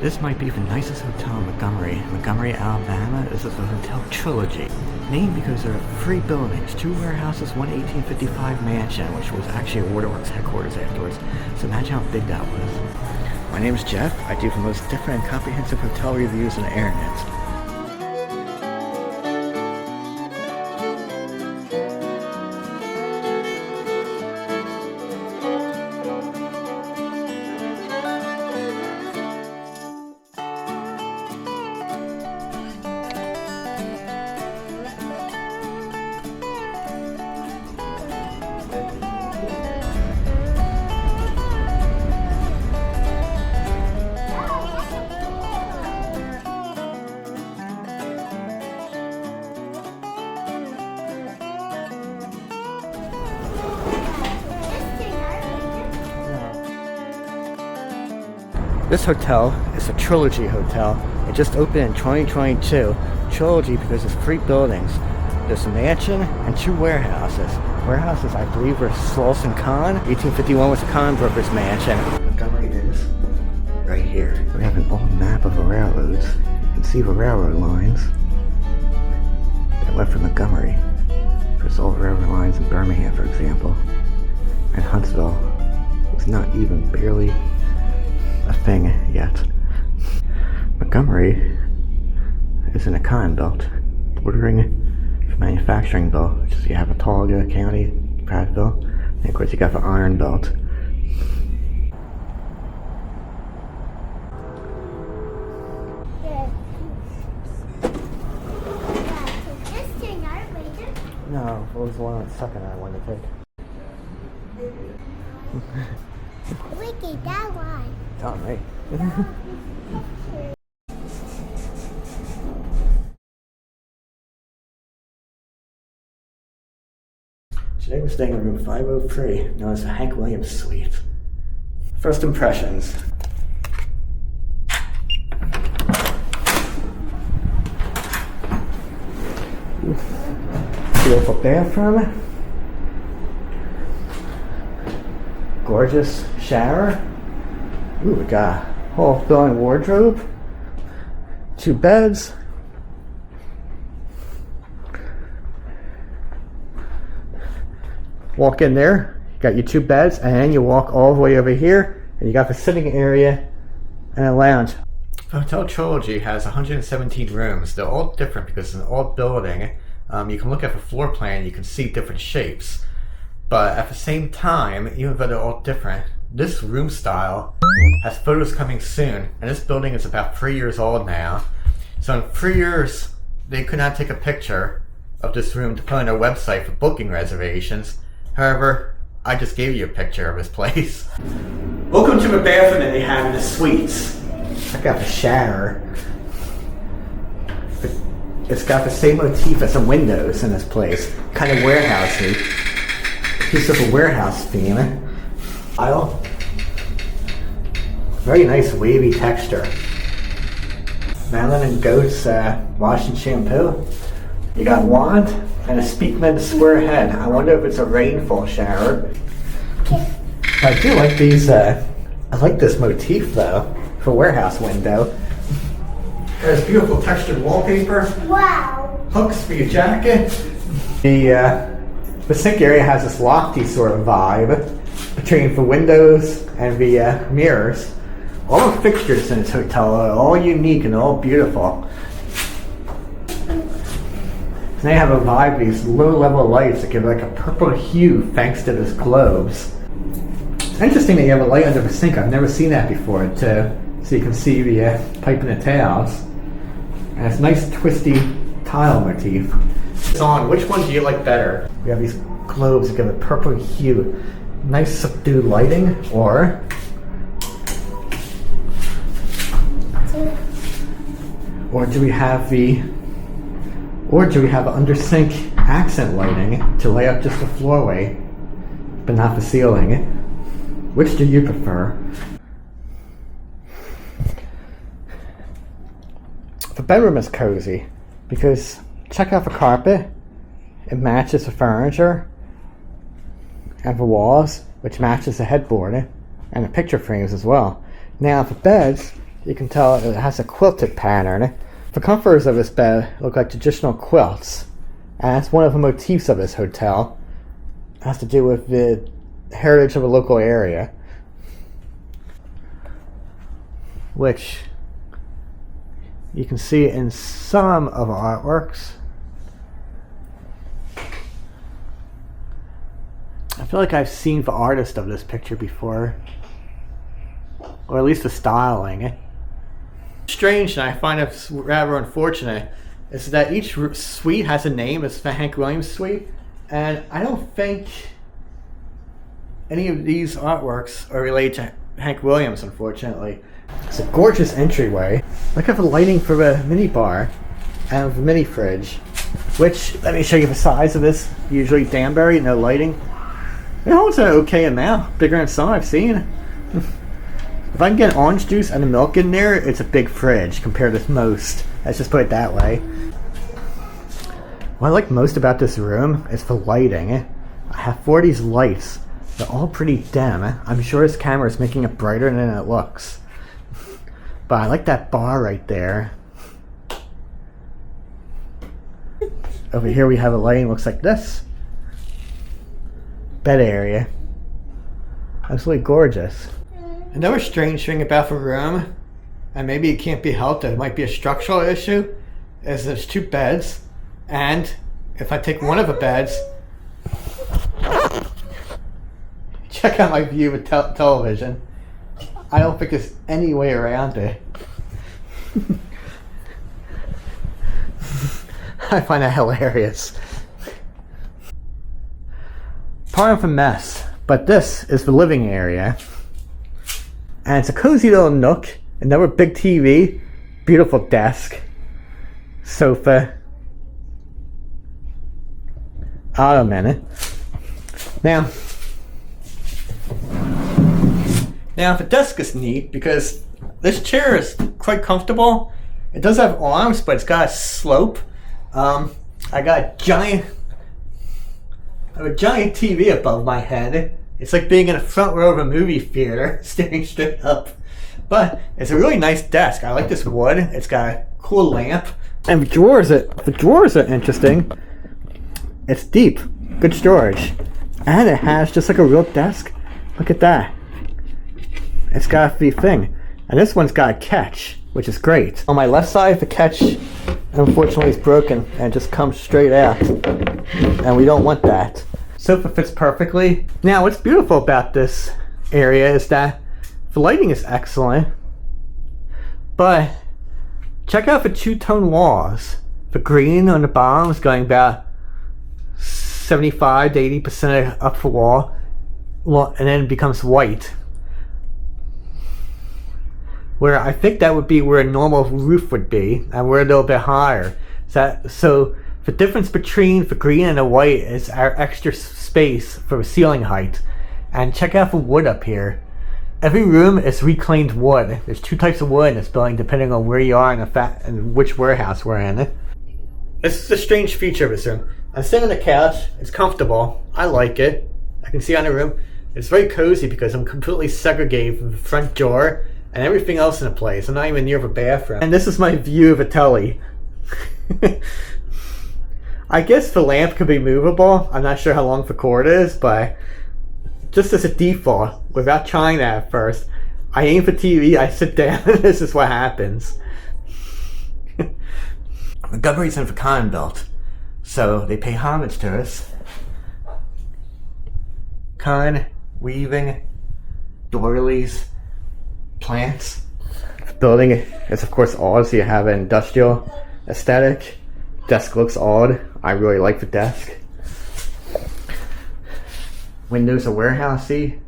This might be the nicest hotel in Montgomery, Alabama. This is the Hotel Trilogy, named because there are 3 buildings, 2 warehouses, one 1855 mansion, which was actually a Waterworks headquarters afterwards. So imagine how big that was. My name is Jeff. I do the most different and comprehensive hotel reviews on the internet. This hotel is a Trilogy hotel. It just opened in 2022. Trilogy because there's 3 buildings. There's a mansion and 2 warehouses. Warehouses, I believe, were Slauson Kahn. 1851 was Kahn Brothers Mansion. Montgomery is right here. We have an old map of the railroads. You can see the railroad lines that left from Montgomery. There's old railroad lines in Birmingham, for example. And Huntsville was not even barely a thing yet. Montgomery is in a Kahn belt, bordering the manufacturing belt, which is you have Watauga County, Prattville, and of course you got the Iron Belt. No, what was the one second I wanted to take? Wiki, that one. On me. Today we're staying in room 503, known as the Hank Williams Suite. First impressions. Beautiful bathroom. Gorgeous shower. Ooh, we got a whole built-in wardrobe, 2 beds, walk in there, you got your 2 beds, and then you walk all the way over here, and you got the sitting area and a lounge. The Hotel Trilogy has 117 rooms. They're all different because it's an old building. You can look at the floor plan, you can see different shapes, but at the same time, even though they're all different, this room style has photos coming soon, and this building is about 3 years old now. So in 3 years, they could not take a picture of this room to put on their website for booking reservations. However, I just gave you a picture of this place. Welcome to the bathroom that they have in the suites. Check out the shower. It's got the same motif as the windows in this place. Kind of warehousey. Piece of a warehouse theme. Aisle. Very nice wavy texture. Madeline and Goat's wash and shampoo. You got wand and a Speakman square head. I wonder if it's a rainfall shower. I do like these. I like this motif though for warehouse window. There's beautiful textured wallpaper. Wow. Hooks for your jacket. The sink area has this lofty sort of vibe between the windows and the mirrors. All the fixtures in this hotel are all unique and all beautiful. And they have a vibe, these low-level lights that give like a purple hue thanks to this globes. It's interesting that you have a light under the sink. I've never seen that before, too. So you can see the pipe and the towels. And it's a nice twisty tile motif. On, which one do you like better? We have these globes that give a purple hue. Nice subdued lighting, or do we have the under sink accent lighting to lay up just the floorway but not the ceiling? Which do you prefer? The bedroom is cozy because check out the carpet. It matches the furniture and the walls, which matches the headboard and the picture frames as well. Now the beds, you can tell it has a quilted pattern. The comforters of this bed look like traditional quilts, and that's one of the motifs of this hotel. It has to do with the heritage of a local area, which you can see in some of our artworks. I feel like I've seen the artist of this picture before, or at least the styling. Strange, and I find it rather unfortunate, is that each suite has a name. It's the Hank Williams suite, and I don't think any of these artworks are related to Hank Williams, unfortunately. It's a gorgeous entryway. Look at the lighting for the mini bar and the mini fridge, which, let me show you the size of this. Usually Danbury, no lighting. It holds an okay amount, bigger than some I've seen. If I can get orange juice and the milk in there, it's a big fridge compared to most. Let's just put it that way. What I like most about this room is the lighting. I have 4 of these lights. They're all pretty dim. I'm sure this camera is making it brighter than it looks. But I like that bar right there. Over here we have a lighting looks like this. Bed area. Absolutely gorgeous. Another strange thing about the room, and maybe it can't be helped, it might be a structural issue, is there's 2 beds, and if I take one of the beds, check out my view of television. I don't think there's any way around it. I find that hilarious. Part of a mess, but this is the living area. And it's a cozy little nook, another big TV, beautiful desk, sofa, ottoman. Now the desk is neat because this chair is quite comfortable. It does have arms, but it's got a slope. I got a giant TV above my head. It's like being in the front row of a movie theater, staring straight up. But it's a really nice desk. I like this wood. It's got a cool lamp. And the drawers are interesting. It's deep. Good storage. And it has just like a real desk. Look at that. It's got the thing. And this one's got a catch, which is great. On my left side, the catch unfortunately is broken and just comes straight out. And we don't want that. Sofa fits perfectly. Now, what's beautiful about this area is that the lighting is excellent, but check out the 2-tone walls. The green on the bottom is going about 75 to 80% up the wall, and then it becomes white. Where I think that would be where a normal roof would be, and we're a little bit higher. So the difference between the green and the white is our extra space for the ceiling height. And check out the wood up here. Every room is reclaimed wood. There's 2 types of wood in this building depending on where you are and which warehouse we're in. This is a strange feature of this room. I'm sitting on the couch. It's comfortable. I like it. I can see on the room. It's very cozy because I'm completely segregated from the front door and everything else in the place. I'm not even near the bathroom. And this is my view of a telly. I guess the lamp could be movable. I'm not sure how long the cord is, but just as a default, without trying that at first, I aim for TV, I sit down, and this is what happens. Montgomery's in the Cotton Belt, so they pay homage to us. Cotton, weaving, doilies, plants. The building is of course odd, so you have an industrial aesthetic. Desk looks odd. I really like the desk. Windows are warehousey,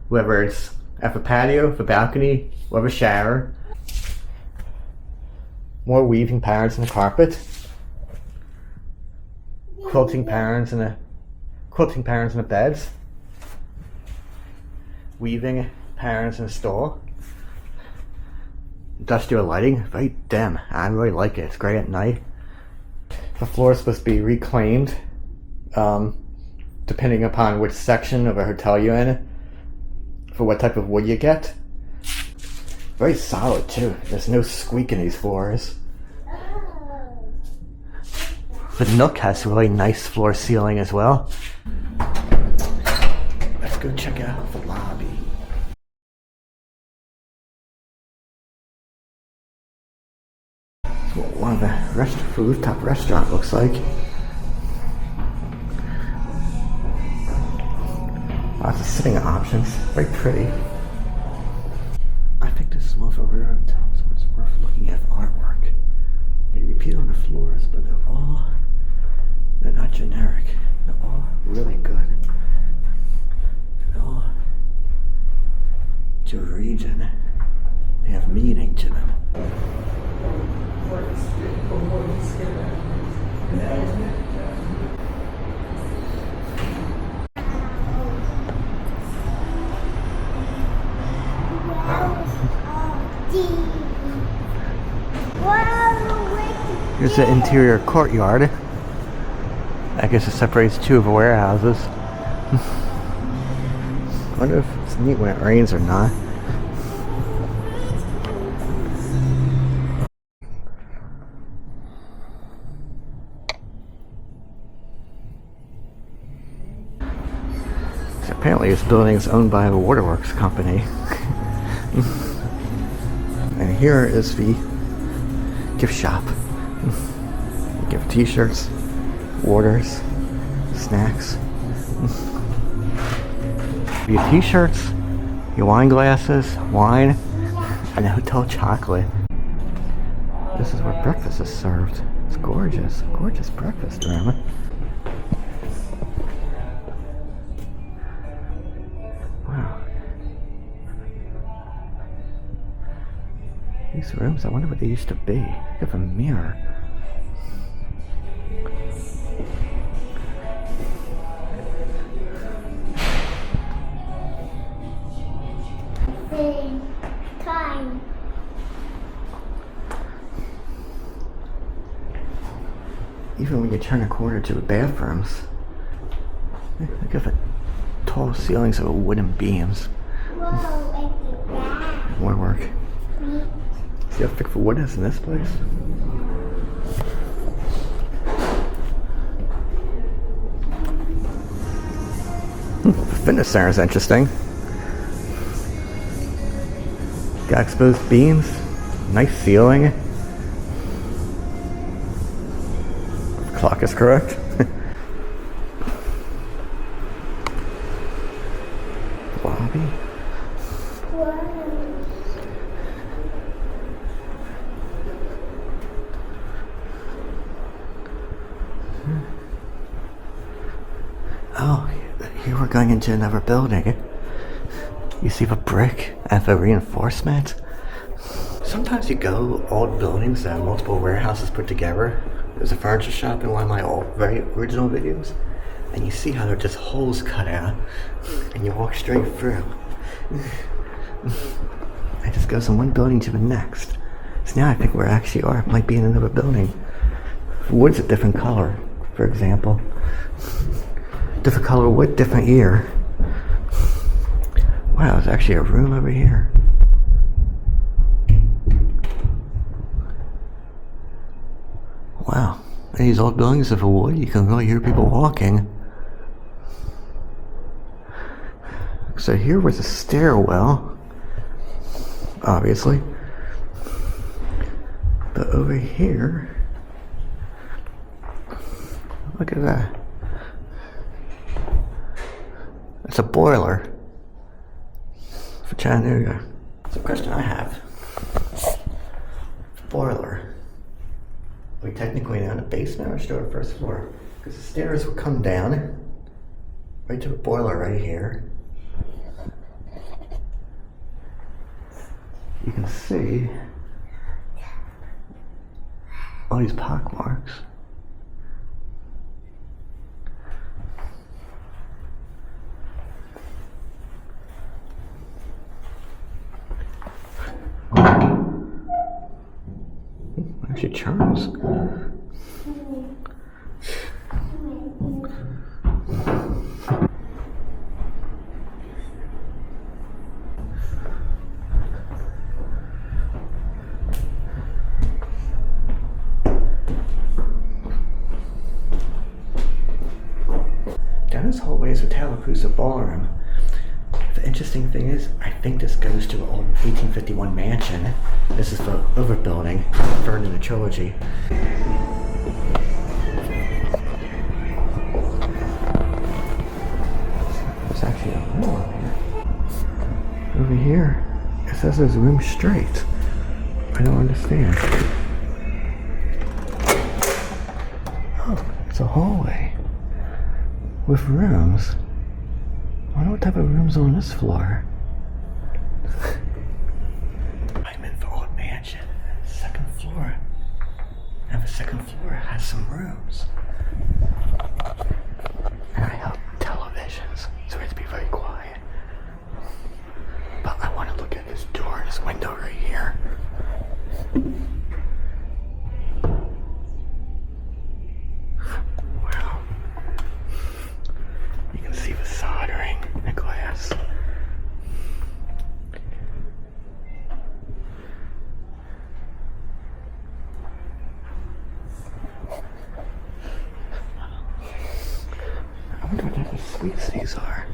whether it's at the patio, the balcony, or the shower. More weaving patterns in the carpet. Quilting patterns in the beds. Weaving patterns in the store. Industrial lighting, very dim. I really like it. It's great at night. The floor is supposed to be reclaimed, depending upon which section of a hotel you're in, for what type of wood you get. Very solid too. There's no squeak in these floors. The Nook has a really nice floor ceiling as well. Let's go check out the lobby. That's what one of the rooftop restaurant looks like. Lots of sitting options. Very pretty. I think this is more of a rare hotel, so it's worth looking at the artwork. They repeat on the floors, but they're not generic. They're all really good. They're all to a region. They have meaning to them. Here's the interior courtyard. I guess it separates two of the warehouses. I wonder if it's neat when it rains or not. So apparently this building is owned by the Waterworks company. And here is the gift shop. You give t-shirts, waters, snacks. Your t-shirts, your wine glasses, wine, and hotel chocolate. This is where breakfast is served. It's gorgeous. Gorgeous breakfast room. Wow. These rooms, I wonder what they used to be. Look at the mirror. Time. Even when you turn a corner to the bathrooms, look at the tall ceilings of wooden beams. Whoa, More work. See how thick the wood is in this place? The fitness center is interesting. Got exposed beams, nice ceiling. The clock is correct. Lobby. Oh, here we're going into another building. You see the brick and the reinforcement? Sometimes you go old buildings that have multiple warehouses put together. There's a furniture shop in one of my very original videos, and you see how there are just holes cut out, and you walk straight through. It just goes from one building to the next. So now I think where I actually are might be in another building. The wood's a different color, for example. Different color wood, different year. Wow, there's actually a room over here. Wow, in these old buildings of wood, you can really hear people walking. So here was a stairwell, obviously. But over here, look at that. It's a boiler for Chattanooga. So the question I have, boiler, are we technically down the basement or still the first floor? Because the stairs will come down right to the boiler right here. You can see all these pock marks. Actually, Charles. all-inclusive ballroom. The interesting thing is, I think this goes to an old 1851 mansion. This is the overbuilding, burned in the trilogy. There's actually a room over here. Over here, it says there's room straight. I don't understand. Oh, it's a hallway with rooms. I wonder what type of rooms on this floor. I'm in the old mansion, second floor. And the second floor has some rooms. And I have televisions, so we have to be very quiet. But I want to look at this door, this window right here. Wow. You can see the soldering in the glass. I wonder what type of suites these are.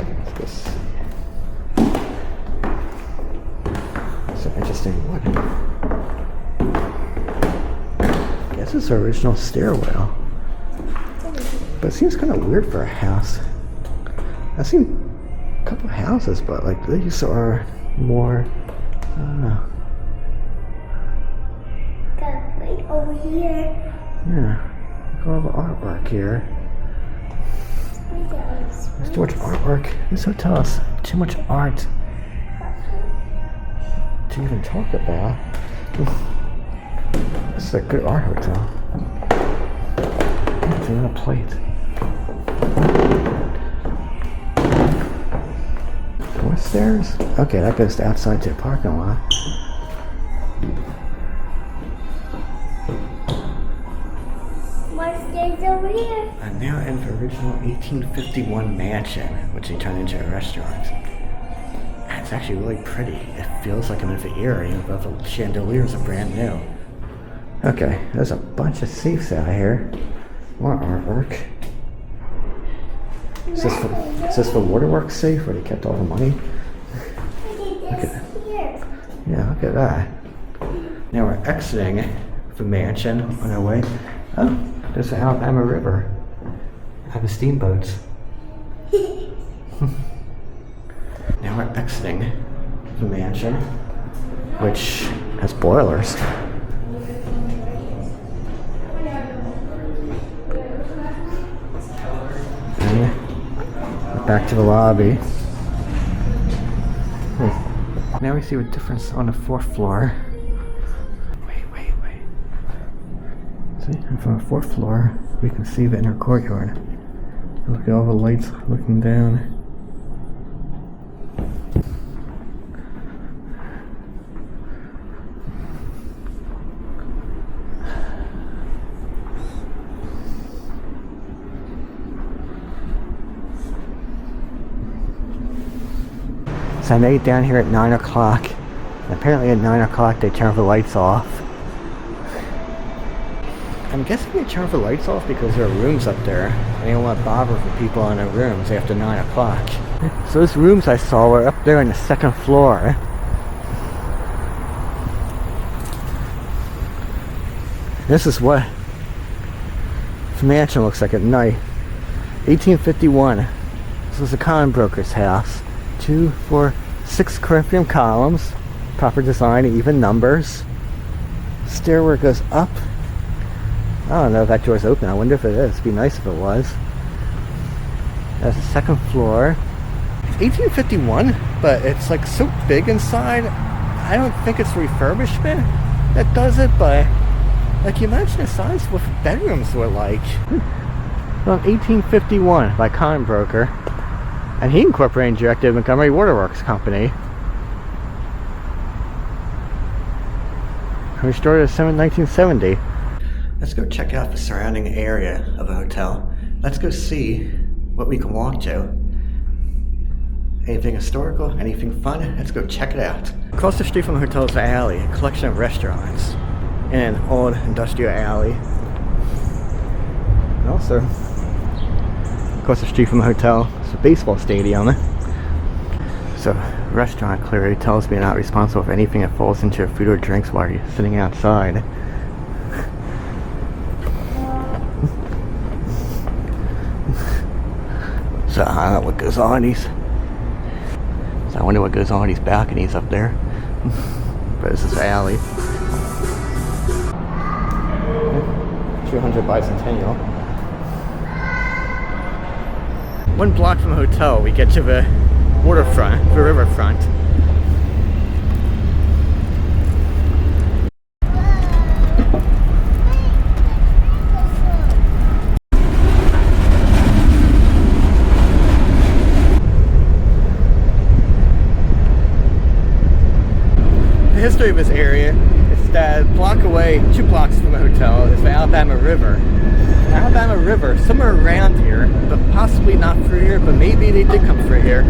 What's this? It's an interesting wood. I guess it's the original stairwell. But it seems kind of weird for a house. I've seen a couple houses, but like these are more, I don't know. Got right over here. Yeah. Look at all the artwork here. There's too much artwork. This hotel has too much art to even talk about. This is a good art hotel. It's on a plate. More stairs? Okay, that goes outside to the parking lot. More stairs over here. I'm now in the original 1851 mansion, which they turned into a restaurant. And it's actually really pretty. It feels like I'm in the era, even though the chandeliers are brand new. Okay, there's a bunch of safes out here. More artwork. Is this the waterworks safe where they kept all the money? Look at this here. Yeah, look at that. Now we're exiting the mansion on our way. Oh, there's the Alabama River. I have the steamboats. Now we're exiting the mansion, which has boilers. And back to the lobby. Now we see a difference on the fourth floor. Wait. See, and from the fourth floor, we can see the inner courtyard. Look at all the lights looking down. So I made it down here at 9 o'clock. Apparently at 9 o'clock they turn the lights off. I'm guessing they turn the lights off because there are rooms up there. They don't want to bother with people in their rooms after 9 o'clock. So those rooms I saw were up there on the second floor. This is what the mansion looks like at night. 1851. This was a pawnbroker's house. 2, 4, 6 Corinthian columns. Proper design, even numbers. Stairway goes up. I don't know if that door's open. I wonder if it is. It'd be nice if it was. That's the second floor. 1851, but it's like so big inside. I don't think it's refurbishment that does it, but like you imagine the size of what bedrooms were like. From 1851 by Pawnbroker. And he incorporated and directed Montgomery Waterworks Company. Restored in 1970. Let's go check out the surrounding area of the hotel. Let's go see what we can walk to. anything historical, anything fun, let's go check it out. Across the street from the hotel is an alley, a collection of restaurants in an old industrial alley. And also, across the street from the hotel is a baseball stadium. So, restaurant clearly tells me not responsible for anything that falls into your food or drinks while you're sitting outside. So I don't know what goes on these. So I wonder what goes on these balconies up there. But this is the alley. 200 bicentennial. One block from the hotel, we get to the waterfront, the riverfront. The history of this area is that a block away, 2 blocks from the hotel, is the Alabama River. The Alabama River, somewhere around here, but possibly not through here, but maybe they did come through here,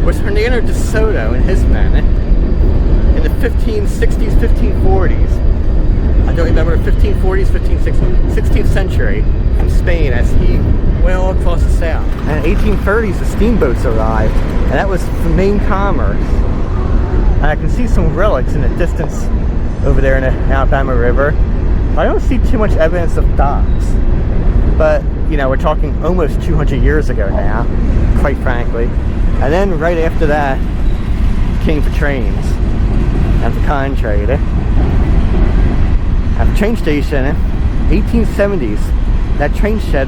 was Hernando de Soto and his men in the 1560s, 1540s. I don't remember, 1540s, 1560s, 16th century from Spain as he went all across the south. And in the 1830s, the steamboats arrived, and that was the main commerce. And I can see some relics in the distance over there in the Alabama River. I don't see too much evidence of docks. But, you know, we're talking almost 200 years ago now, quite frankly. And then right after that came the trains and the cotton trade. At the train station, 1870s, that train shed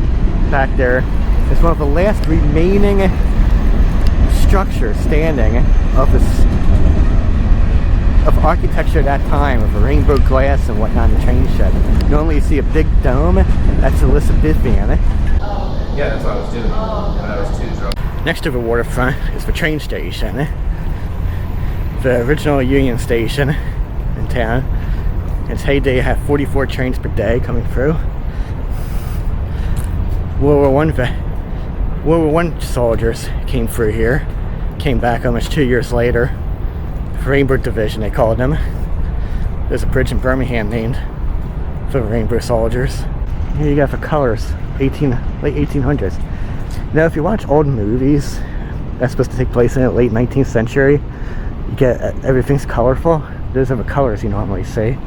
back there is one of the last remaining structures standing of architecture at that time, with rainbow glass and whatnot in the train shed. Normally you see a big dome, that's Elizabethan. Yeah, that's what I was doing when I was too drunk. Next to the waterfront is the train station, the original Union Station in town. In its heyday, it had 44 trains per day coming through. World War I soldiers came through here, came back almost 2 years later. Rainbow Division, they called them. There's a bridge in Birmingham named for the Rainbow Soldiers. Here you got the colors, late 1800s. Now, if you watch old movies that's supposed to take place in the late 19th century, you get everything's colorful. Those are the colors you normally see.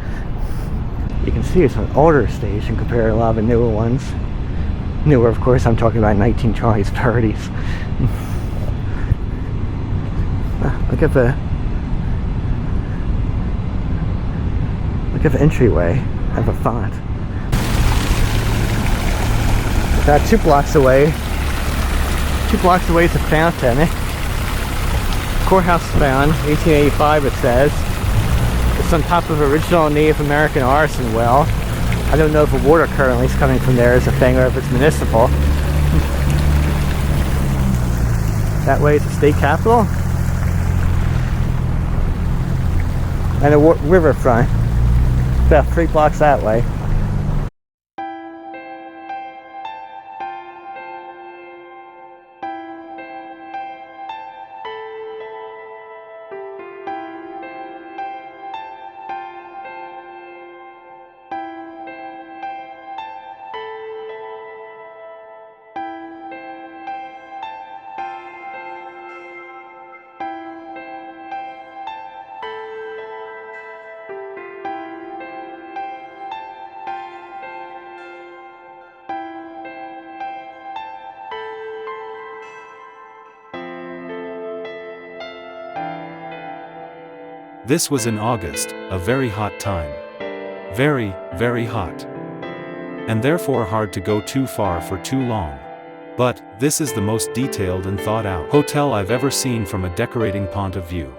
You can see it's an older station compared to a lot of the newer ones. Newer, of course, I'm talking about 1920s, 30s. Look at the entryway and the font. About 2 blocks away. 2 blocks away is a fountain. Courthouse found, 1885 it says. It's on top of original Native American arson well. I don't know if the water currently is coming from there as a thing or if it's municipal. That way is the state capitol. And a riverfront. About 3 blocks that way. This was in August, a very hot time. Very, very hot. And therefore hard to go too far for too long. But, this is the most detailed and thought out hotel I've ever seen from a decorating point of view.